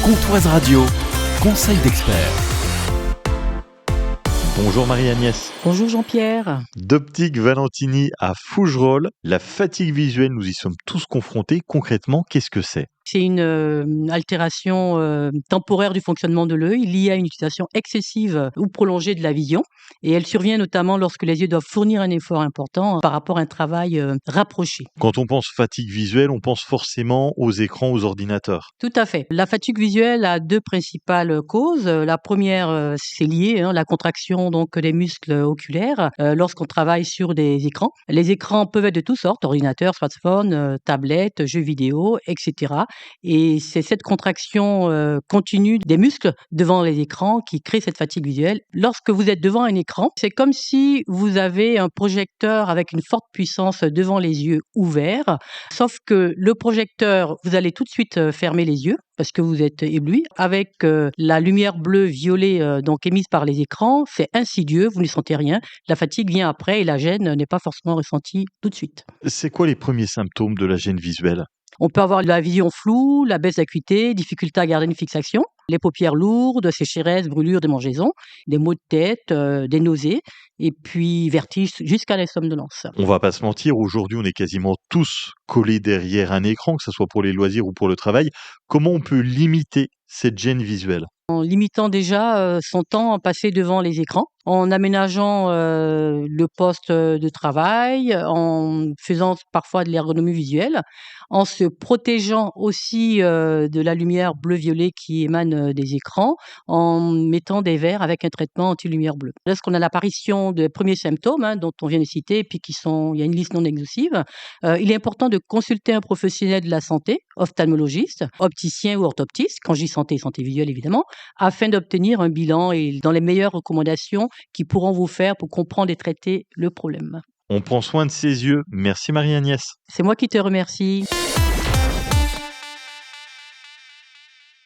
Comptoise Radio, conseil d'expert. Bonjour Marie-Agnès. Bonjour Jean-Pierre. D'Optique Valentini à Fougerolles, la fatigue visuelle, nous y sommes tous confrontés. Concrètement, qu'est-ce que c'est ? C'est une altération temporaire du fonctionnement de l'œil liée à une utilisation excessive ou prolongée de la vision. Et elle survient notamment lorsque les yeux doivent fournir un effort important par rapport à un travail rapproché. Quand on pense fatigue visuelle, on pense forcément aux écrans, aux ordinateurs. Tout à fait. La fatigue visuelle a deux principales causes. La première, c'est lié à la contraction donc des muscles oculaires lorsqu'on travaille sur des écrans. Les écrans peuvent être de toutes sortes, ordinateurs, smartphones, tablettes, jeux vidéo, etc. Et c'est cette contraction continue des muscles devant les écrans qui crée cette fatigue visuelle. Lorsque vous êtes devant un écran, c'est comme si vous avez un projecteur avec une forte puissance devant les yeux ouverts, sauf que le projecteur, vous allez tout de suite fermer les yeux parce que vous êtes ébloui. Avec la lumière bleue-violet donc émise par les écrans, c'est insidieux, vous ne sentez rien. La fatigue vient après et la gêne n'est pas forcément ressentie tout de suite. C'est quoi les premiers symptômes de la gêne visuelle ? On peut avoir la vision floue, la baisse d'acuité, difficulté à garder une fixation, les paupières lourdes, sécheresse, brûlures, démangeaisons, des maux de tête, des nausées, et puis vertige jusqu'à la somnolence. On va pas se mentir, aujourd'hui on est quasiment tous collés derrière un écran, que ce soit pour les loisirs ou pour le travail. Comment on peut limiter cette gêne visuelle ? En limitant déjà son temps passé devant les écrans, en aménageant le poste de travail, en faisant parfois de l'ergonomie visuelle, en se protégeant aussi de la lumière bleu-violet qui émane des écrans, en mettant des verres avec un traitement anti-lumière bleue. Lorsqu'on a l'apparition des premiers symptômes dont on vient de citer, et puis il y a une liste non exhaustive, il est important de consulter un professionnel de la santé, ophtalmologiste, opticien ou orthoptiste, quand je dis santé visuelle évidemment, afin d'obtenir un bilan et dans les meilleures recommandations qui pourront vous faire pour comprendre et traiter le problème. On prend soin de ses yeux. Merci Marie-Agnès. C'est moi qui te remercie.